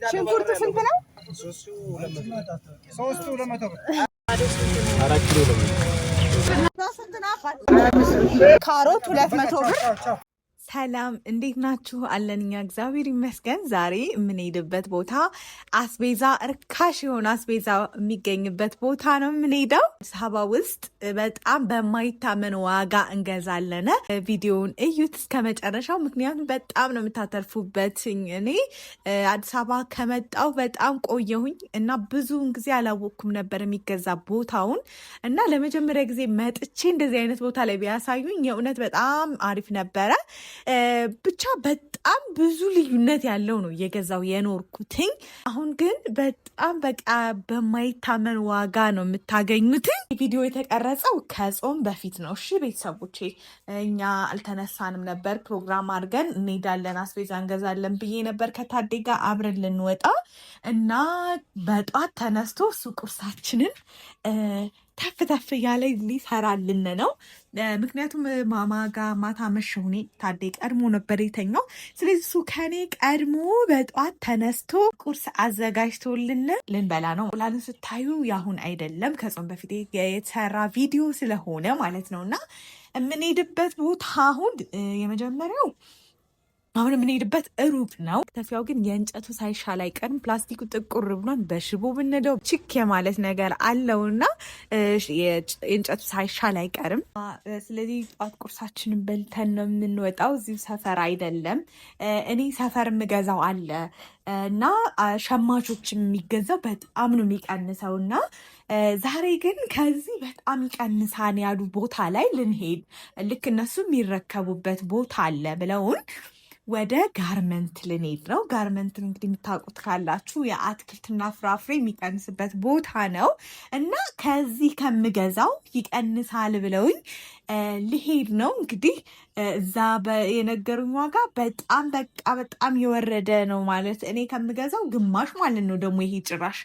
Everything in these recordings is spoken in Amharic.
ሽንኩርቱ ስንት ነው? 300 ብር። ካሮት 200 ብር። ሰላም እንዴት ናችሁ? አለን እኛ እግዚአብሔር ይመስገን። ዛሬ የምንሄድበት ቦታ አስቤዛ እርካሽ የሆነ አስቤዛ የሚገኝበት ቦታ ነው የምንሄደው። አዲስ አበባ ውስጥ በጣም በማይታመን ዋጋ እንገዛለን። ቪዲዮውን እዩት እስከ መጨረሻው፣ ምክንያቱም በጣም ነው የምታተርፉበት። እኔ አዲስ አበባ ከመጣሁ በጣም ቆየሁኝ እና ብዙውን ጊዜ አላወቅኩም ነበር የሚገዛ ቦታውን እና ለመጀመሪያ ጊዜ መጥቼ እንደዚህ አይነት ቦታ ላይ ቢያሳዩኝ የእውነት በጣም አሪፍ ነበረ። ብቻ በጣም ብዙ ልዩነት ያለው ነው እየገዛው የኖርኩትኝ። አሁን ግን በጣም በቃ በማይታመን ዋጋ ነው የምታገኙት። ቪዲዮ የተቀረጸው ከጾም በፊት ነው። እሺ ቤተሰቦቼ፣ እኛ አልተነሳንም ነበር። ፕሮግራም አድርገን እንሄዳለን አስቤዛ እንገዛለን ብዬ ነበር ከታዴ ጋር አብረን ልንወጣ እና በጧት ተነስቶ እሱ ቁርሳችንን ተፍ ተፍ እያለ ሊሰራልን ነው። ምክንያቱም ማማ ጋር ማታ መሸሁኔ ታዴ ቀድሞ ነበር የተኛው። ስለዚህ እሱ ከኔ ቀድሞ በጧት ተነስቶ ቁርስ አዘጋጅቶልን ልንበላ ነው። ላን ስታዩ ያሁን አይደለም ከጾም በፊት የተሰራ ቪዲዮ ስለሆነ ማለት ነው። እና የምንሄድበት ቦታ አሁን የመጀመሪያው አሁን የምንሄድበት ሩቅ ነው። ተፊያው ግን የእንጨቱ ሳይሻል አይቀርም። ፕላስቲኩ ጥቁር ብሏን በሽቦ ብንለው ችክ የማለት ነገር አለውና የእንጨቱ ሳይሻል አይቀርም። ስለዚህ ጠዋት ቁርሳችንን በልተን ነው የምንወጣው። እዚሁ ሰፈር አይደለም። እኔ ሰፈር የምገዛው አለ እና ሸማቾች የሚገዛው በጣም ነው የሚቀንሰው እና ዛሬ ግን ከዚህ በጣም ይቀንሳን ያሉ ቦታ ላይ ልንሄድ ልክ እነሱ የሚረከቡበት ቦታ አለ ብለውን ወደ ጋርመንት ልንሄድ ነው። ጋርመንት እንግዲህ የምታውቁት ካላችሁ የአትክልትና ፍራፍሬ የሚቀንስበት ቦታ ነው እና ከዚህ ከምገዛው ይቀንሳል ብለውኝ ልሄድ ነው። እንግዲህ እዛ የነገሩኝ ዋጋ በጣም የወረደ ነው ማለት እኔ ከምገዛው ግማሽ ማለት ነው። ደግሞ ይሄ ጭራሽ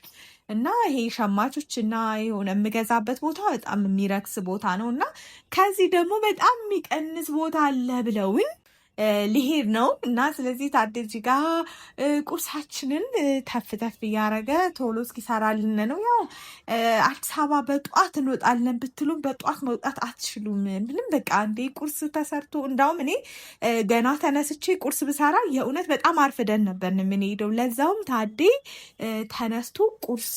እና ይሄ ሸማቾች እና የሆነ የምገዛበት ቦታ በጣም የሚረክስ ቦታ ነው እና ከዚህ ደግሞ በጣም የሚቀንስ ቦታ አለ ብለውኝ ሊሄድ ነው እና ስለዚህ ታደጅ ጋር ቁርሳችንን ተፍ ተፍ እያረገ ቶሎ እስኪሰራልን ነው። ያው አዲስ አበባ በጧት እንወጣለን ብትሉም በጧት መውጣት አትችሉም። ምንም በቃ እንዴ ቁርስ ተሰርቶ እንዳውም እኔ ገና ተነስቼ ቁርስ ብሰራ የእውነት በጣም አርፍደን ነበር የምንሄደው። ለዛውም ታዴ ተነስቶ ቁርስ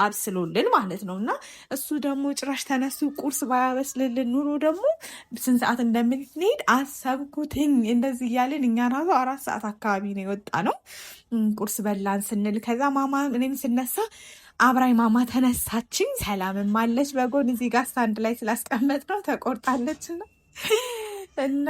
አብስሎልን ማለት ነው እና እሱ ደግሞ ጭራሽ ተነስቶ ቁርስ ባያበስልልን ኑሮ ደግሞ ስንት ሰዓት እንደምንሄድ አሰብኩትኝ። እንደዚህ እያለን እኛ ራሱ 4 ሰዓት አካባቢ ነው የወጣ ነው። ቁርስ በላን ስንል ከዛ ማማ እኔም ስነሳ አብራይ ማማ ተነሳችኝ። ሰላምም አለች በጎን እዚህ ጋር ስታንድ ላይ ስላስቀመጥ ነው ተቆርጣለች ነው እና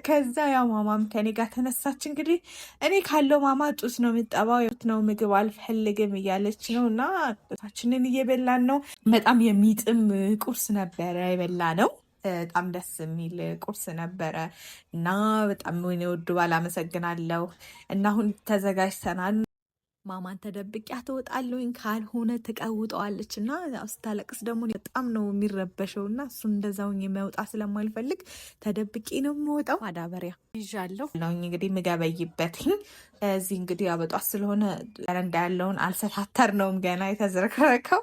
ከዛ ያው ማማም ከኔ ጋር ተነሳች። እንግዲህ እኔ ካለው ማማ ጡስ ነው የምጠባው ነው ምግብ አልፈልግም እያለች ነው እና ጡሳችንን እየበላን ነው። በጣም የሚጥም ቁርስ ነበረ የበላ ነው። በጣም ደስ የሚል ቁርስ ነበረ እና በጣም ወይኔ ወዱ ባላመሰግናለሁ። እና አሁን ተዘጋጅተናል። ማማን ተደብቂያ ትወጣለሁኝ ካልሆነ ትቀውጠዋለች እና ስታለቅስ ደግሞ በጣም ነው የሚረበሸው እና እሱን እንደዛውኝ የሚያወጣ ስለማልፈልግ ተደብቄ ነው የምወጣው። ማዳበሪያ ይዣለሁ ነው እንግዲህ ምገበይበትኝ እዚህ እንግዲህ ያበጧት ስለሆነ ረንዳ ያለውን አልሰታተር ነውም ገና የተዝረከረከው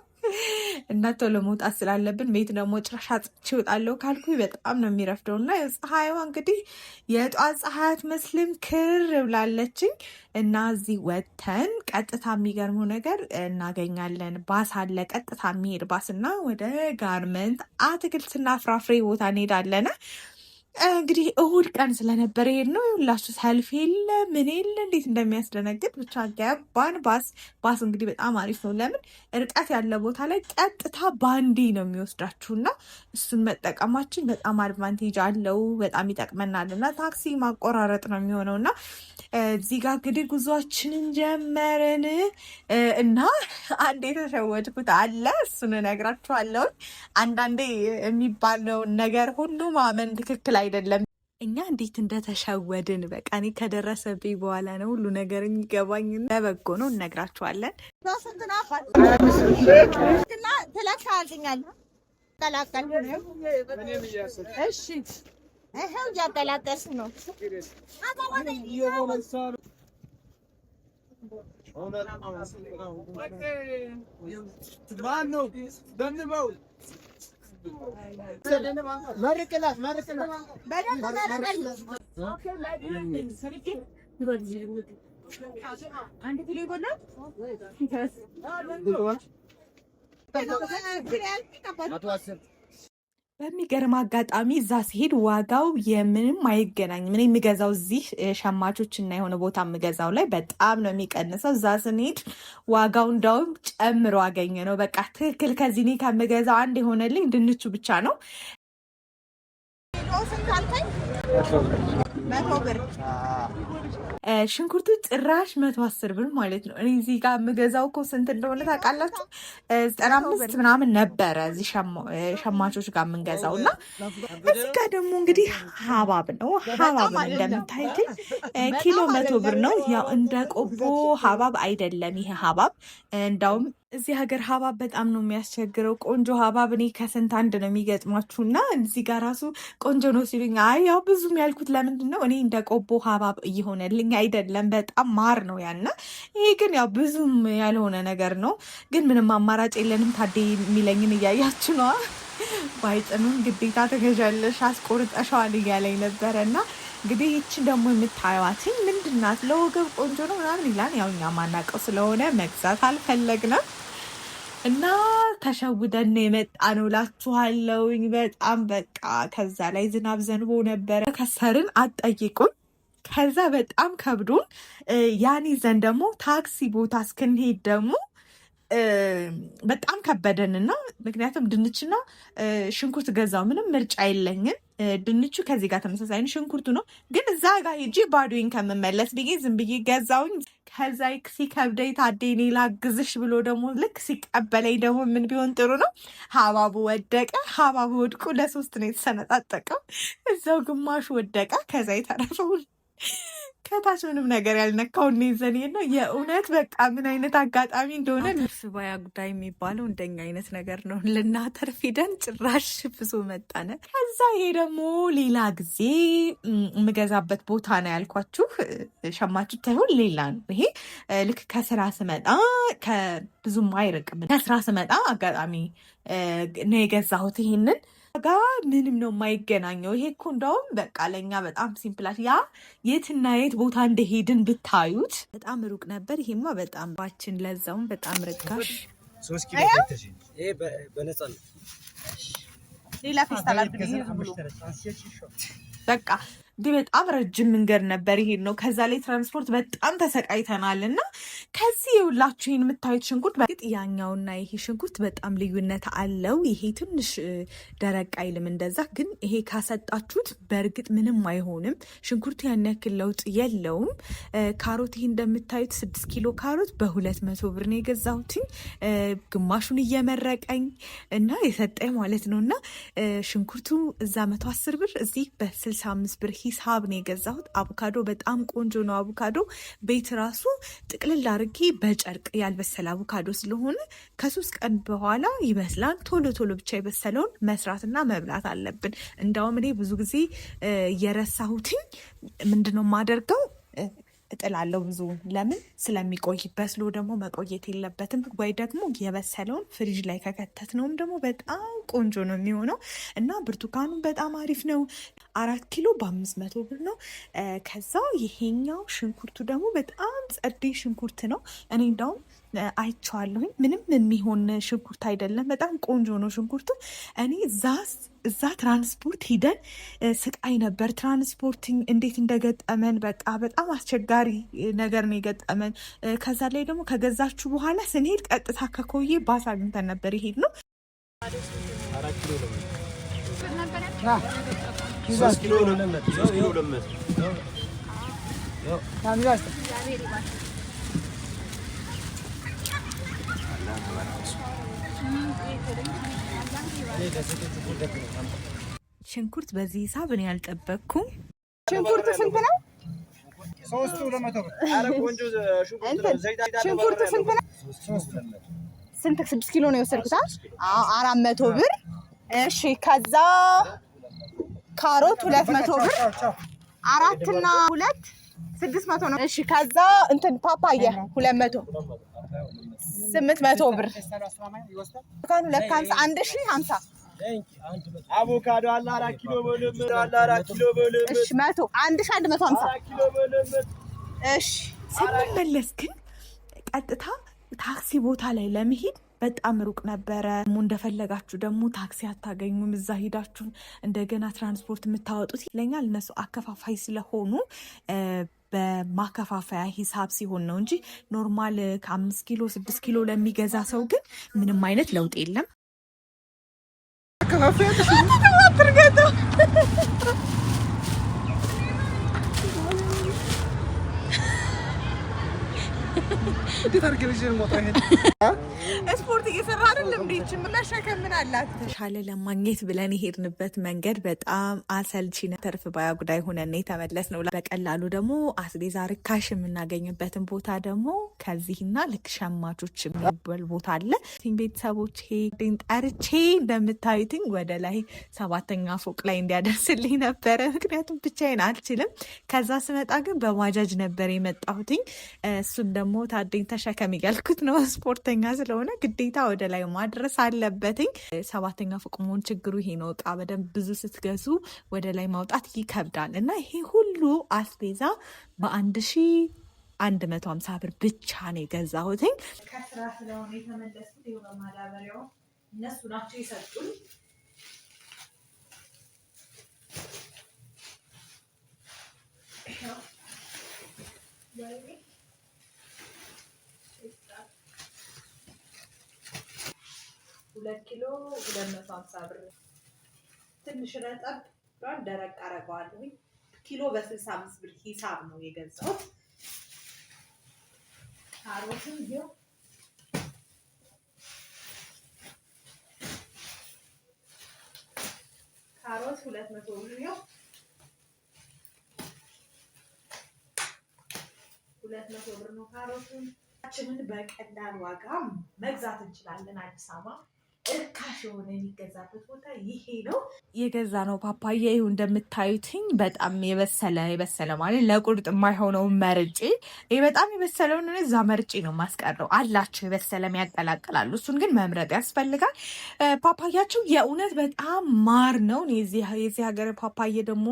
እና ቶሎ መውጣት ስላለብን ቤት ደግሞ ጭራሽ አጥቼ እወጣለሁ ካልኩ በጣም ነው የሚረፍደው እና ፀሐይዋ እንግዲህ የጧት ፀሐይ አትመስልም ክር ብላለችኝ እና እዚህ ወተን ቀጥታ የሚገርመው ነገር እናገኛለን። ባስ አለ ቀጥታ የሚሄድ ባስ እና ወደ ጋርመንት አትክልትና ፍራፍሬ ቦታ እንሄዳለን። እንግዲህ እሁድ ቀን ስለነበረ ሄድ ነው ሁላችሁ ሰልፍ የለ ምን የለ እንዴት እንደሚያስደነግጥ ብቻ ገባን። ባስ እንግዲህ በጣም አሪፍ ነው። ለምን ርቀት ያለ ቦታ ላይ ቀጥታ ባንዴ ነው የሚወስዳችሁ እና እሱን መጠቀማችን በጣም አድቫንቴጅ አለው። በጣም ይጠቅመናል እና ታክሲ ማቆራረጥ ነው የሚሆነው እና እዚህ ጋር እንግዲህ ጉዟችንን ጀመርን እና አንድ የተሸወድኩት አለ እሱን እነግራችኋለሁ። አንዳንዴ የሚባለውን ነገር ሁሉ ማመን ትክክል አይደለም። እኛ እንዴት እንደተሸወድን በቃ እኔ ከደረሰብኝ በኋላ ነው ሁሉ ነገር የሚገባኝ። ለበጎ ነው እነግራችኋለን። ይሄው እያገላገስ ነው። በሚገርም አጋጣሚ እዛ ሲሄድ ዋጋው የምንም አይገናኝም። እኔ የምገዛው እዚህ ሸማቾች እና የሆነ ቦታ የምገዛው ላይ በጣም ነው የሚቀንሰው። እዛ ስንሄድ ዋጋው እንዳውም ጨምሮ አገኘ ነው። በቃ ትክክል። ከዚህ እኔ ከምገዛው አንድ የሆነልኝ ድንቹ ብቻ ነው። 100 ብር ሽንኩርቱ ጭራሽ 110 ብር ማለት ነው። እኔ እዚህ ጋር የምገዛው እኮ ስንት እንደሆነ ታውቃላችሁ? 95 ምናምን ነበረ እዚህ ሸማቾች ጋር የምንገዛው እና እዚህ ጋር ደግሞ እንግዲህ ሀባብ ነው። ሀባብ እንደምታዩት ኪሎ 100 ብር ነው። ያው እንደ ቆቦ ሀባብ አይደለም ይሄ ሀባብ። እንዳውም እዚህ ሀገር ሀባብ በጣም ነው የሚያስቸግረው። ቆንጆ ሀባብ እኔ ከስንት አንድ ነው የሚገጥማችሁ እና እዚህ ጋር ራሱ ቆንጆ ነው ሲሉኝ፣ አይ ያው ብዙም ያልኩት ለምንድን ነው እኔ እንደ ቆቦ ሀባብ እየሆነልኝ አይደለም። በጣም ማር ነው ያና፣ ይሄ ግን ያው ብዙም ያልሆነ ነገር ነው። ግን ምንም አማራጭ የለንም። ታዴ የሚለኝን እያያችሁ ነዋ። ባይጥኑን ግዴታ ተገዣለሽ አስቆርጠሸዋል እያለኝ ነበረ እና እንግዲህ ይችን ደግሞ የምታዩዋትኝ ምንድናት? ለወገብ ቆንጆ ነው ምናምን ይላል። ያው እኛ ማናውቀው ስለሆነ መግዛት አልፈለግንም እና ተሸውደን የመጣ ነው እላችኋለሁኝ። በጣም በቃ ከዛ ላይ ዝናብ ዘንቦ ነበረ። ከሰርን አትጠይቁኝ። ከዛ በጣም ከብዶን ያን ይዘን ደግሞ ታክሲ ቦታ እስክንሄድ ደግሞ በጣም ከበደንና ምክንያቱም ድንችና ሽንኩርት ገዛው። ምንም ምርጫ የለኝም። ድንቹ ከዚህ ጋር ተመሳሳይ ነው፣ ሽንኩርቱ ነው። ግን እዛ ጋር ሄጂ ባዶኝ ከምመለስ ብዬ ዝም ብዬ ገዛውኝ። ከዛ ሲከብደኝ ታዴ እኔ ላግዝሽ ብሎ ደግሞ ልክ ሲቀበለኝ ደግሞ ምን ቢሆን ጥሩ ነው፣ ሀባቡ ወደቀ። ሀባቡ ወድቆ ለሶስት ነው የተሰነጣጠቀው። እዛው ግማሹ ወደቀ። ከዛ የተረፈውን ከታች ምንም ነገር ያልነካው ይዘን ነው። የእውነት በቃ ምን አይነት አጋጣሚ እንደሆነ ትርፍ ባያ ጉዳይ የሚባለው እንደኛ አይነት ነገር ነው። ልናተርፍ ሄደን ጭራሽ ብሶ መጣነ። ከዛ ይሄ ደግሞ ሌላ ጊዜ የምገዛበት ቦታ ነው ያልኳችሁ። ሸማችሁ ታይሆን ሌላ ነው ይሄ። ልክ ከስራ ስመጣ ብዙም አይርቅም። ከስራ ስመጣ አጋጣሚ ነው የገዛሁት ይሄንን ጋ ምንም ነው የማይገናኘው። ይሄ እኮ እንደውም በቃ ለእኛ በጣም ሲምፕላት። ያ የትና የት ቦታ እንደሄድን ብታዩት በጣም ሩቅ ነበር። ይሄማ በጣም ባችን ለዛውም በጣም ርካሽ 3 ኪሎ በነፃ ነው። ሌላ ፌስታል በቃ እንዲህ በጣም ረጅም መንገድ ነበር ይሄድ ነው። ከዛ ላይ ትራንስፖርት በጣም ተሰቃይተናል እና ከዚህ የሁላችሁ ይህን የምታዩት ሽንኩርት በእርግጥ ያኛውና ይሄ ሽንኩርት በጣም ልዩነት አለው። ይሄ ትንሽ ደረቅ አይልም እንደዛ። ግን ይሄ ካሰጣችሁት በእርግጥ ምንም አይሆንም። ሽንኩርቱ ያን ያክል ለውጥ የለውም። ካሮት ይሄ እንደምታዩት 6 ኪሎ ካሮት በ200 ብር ነው የገዛሁት። ግማሹን እየመረቀኝ እና የሰጠኝ ማለት ነው። እና ሽንኩርቱ እዛ 110 ብር እዚህ በ65 ብር ሂሳብ ነው የገዛሁት። አቮካዶ በጣም ቆንጆ ነው። አቮካዶ ቤት ራሱ ጥቅልል አድርጌ በጨርቅ ያልበሰለ አቮካዶ ስለሆነ ከ3 ቀን በኋላ ይበስላል። ቶሎ ቶሎ ብቻ የበሰለውን መስራትና መብላት አለብን። እንዳውም እኔ ብዙ ጊዜ የረሳሁትኝ ምንድነው የማደርገው እጥላለሁ ብዙ። ለምን ስለሚቆይ፣ በስሎ ደግሞ መቆየት የለበትም። ወይ ደግሞ የበሰለውን ፍሪጅ ላይ ከከተት ነውም ደግሞ በጣም ቆንጆ ነው የሚሆነው። እና ብርቱካኑ በጣም አሪፍ ነው። 4 ኪሎ በ500 ብር ነው። ከዛ ይሄኛው ሽንኩርቱ ደግሞ በጣም ጸዴ ሽንኩርት ነው። እኔ እንዳውም አይቼዋለሁኝ። ምንም የሚሆን ሽንኩርት አይደለም። በጣም ቆንጆ ነው ሽንኩርቱ። እኔ እዛ ትራንስፖርት ሂደን ስቃይ ነበር። ትራንስፖርቲንግ እንዴት እንደገጠመን በቃ በጣም አስቸጋሪ ነገር ነው የገጠመን። ከዛ ላይ ደግሞ ከገዛችሁ በኋላ ስንሄድ ቀጥታ ከኮዬ ባስ አግኝተን ነበር ይሄድ ነው። 3 ኪሎ ለመት ሽንኩርት በዚህ ሂሳብ እኔ አልጠበቅኩም። ሽንኩርቱ ስንት ነው? 300 ብር። ሽንኩርቱ ስንት ነው? ስንት 6 ኪሎ ነው የወሰድኩት? 400 ብር። እሺ ከዛ ካሮት 200 ብር። 4 እና 2 600 ነው። እሺ ከዛ እንትን ፓፓያ 200 800 ብር ካኑ ለካንስ 1050 አቮካዶ አለ 4 ኪሎ በልምር አለ 4 ኪሎ በልምር እሺ 100 1150 4 ኪሎ በልምር እሺ ስንመለስ ግን ቀጥታ ታክሲ ቦታ ላይ ለመሄድ በጣም ሩቅ ነበረ። እንደፈለጋችሁ ደግሞ ታክሲ አታገኙም። እዛ ሄዳችሁ እንደገና ትራንስፖርት የምታወጡት ይለኛል። እነሱ አከፋፋይ ስለሆኑ በማከፋፈያ ሂሳብ ሲሆን ነው እንጂ ኖርማል ከ5 ኪሎ 6 ኪሎ ለሚገዛ ሰው ግን ምንም አይነት ለውጥ የለም። ስፖርት እየሰራ አይደለም እንዴ? መሸከም ምን አላት? ተሻለ ለማግኘት ብለን የሄድንበት መንገድ በጣም አሰልቺ ነው። ተርፍ ባያ ጉዳይ ሆነን የተመለስነው። በቀላሉ ደግሞ አስቤዛ ርካሽ የምናገኝበትን ቦታ ደግሞ ከዚህና ልክ ሸማቾች የሚባል ቦታ አለ። ቤተሰቦች ሄድን ጠርቼ እንደምታዩትኝ ወደ ላይ 7ኛ ፎቅ ላይ እንዲያደርስልኝ ነበረ። ምክንያቱም ብቻዬን አልችልም። ከዛ ስመጣ ግን በባጃጅ ነበር የመጣሁትኝ። እሱን ደግሞ ታደኝ ተሸከም እያልኩት ነው። ስፖርተኛ ስለሆነ ግዴታ ወደ ላይ ማድረስ አለበትኝ። 7ኛ ፎቅ መሆን ችግሩ ይሄ ነው። እቃ በደንብ ብዙ ስትገዙ ወደ ላይ ማውጣት ይከብዳል። እና ይሄ ሁሉ አስቤዛ በ1150 ብር ብቻ ነው የገዛሁትኝ። ከስራ ስለሆነ የተመለስኩት በማዳበሪያው እነሱ ናቸው የሰጡኝ። ሁለት ኪሎ 250 ብር ትንሽ ረጠብ ብሏል። ደረቅ አረገዋለሁ። ኪሎ በ65 ብር ሂሳብ ነው የገዛሁት። ካሮትም ይኸው ካሮት 200 ብር ነው። 200 ብር ነው ካሮቱን። በቀላል ዋጋ መግዛት እንችላለን። አዲስ አበባ እርካሽ የሆነ የሚገዛበት ቦታ ይሄ ነው። የገዛ ነው ፓፓያ ይኸው እንደምታዩትኝ በጣም የበሰለ ማለት ለቁርጥ የማይሆነው መርጬ፣ ይሄ በጣም የበሰለውን እዛ መርጬ ነው ማስቀረው። አላቸው የበሰለም ያቀላቅላሉ። እሱን ግን መምረጥ ያስፈልጋል። ፓፓያቸው የእውነት በጣም ማር ነው። የዚህ ሀገር ፓፓያ ደግሞ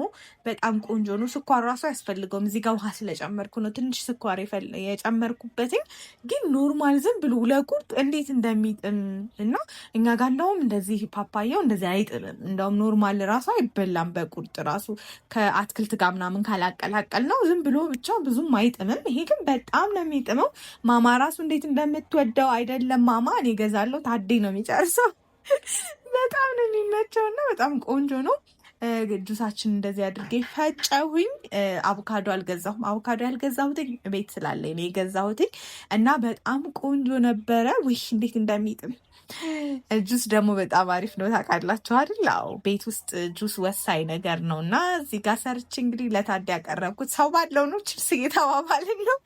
በጣም ቆንጆ ነው። ስኳር ራሱ አያስፈልገውም። እዚህ ጋር ውሃ ስለጨመርኩ ነው ትንሽ ስኳር የጨመርኩበትኝ። ግን ኖርማል ዝም ብሎ ለቁርጥ እንዴት እንደሚጥም እና እኛ ጋር እንደውም እንደዚህ ፓፓያው እንደዚህ አይጥምም። እንደውም ኖርማል ራሱ አይበላም በቁርጥ ራሱ ከአትክልት ጋር ምናምን ካላቀላቀል ነው ዝም ብሎ ብቻ ብዙም አይጥምም። ይሄ ግን በጣም ነው የሚጥመው። ማማ ራሱ እንዴት እንደምትወደው አይደለም ማማ እኔ እገዛለሁ ታዴ ነው የሚጨርሰው። በጣም ነው የሚመቸውና በጣም ቆንጆ ነው። ጁሳችን እንደዚህ አድርጌ ፈጨሁኝ። አቮካዶ አልገዛሁም። አቮካዶ ያልገዛሁትኝ ቤት ስላለኝ ነው የገዛሁትኝ እና በጣም ቆንጆ ነበረ። ውይ እንዴት እንደሚጥም ጁስ ደግሞ በጣም አሪፍ ነው። ታውቃላችሁ አይደል? አዎ ቤት ውስጥ ጁስ ወሳኝ ነገር ነው እና እዚህ ጋር ሰርች እንግዲህ ለታዲ ያቀረብኩት ሰው ባለው ነው። ችርስ እየተባባልን ነው።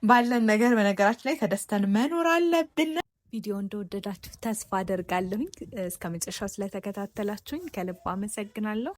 ባለን ነገር በነገራችን ላይ ተደስተን መኖር አለብን። ቪዲዮ እንደወደዳችሁ ተስፋ አደርጋለሁኝ። እስከ መጨረሻው ስለተከታተላችሁኝ ከልብ አመሰግናለሁ።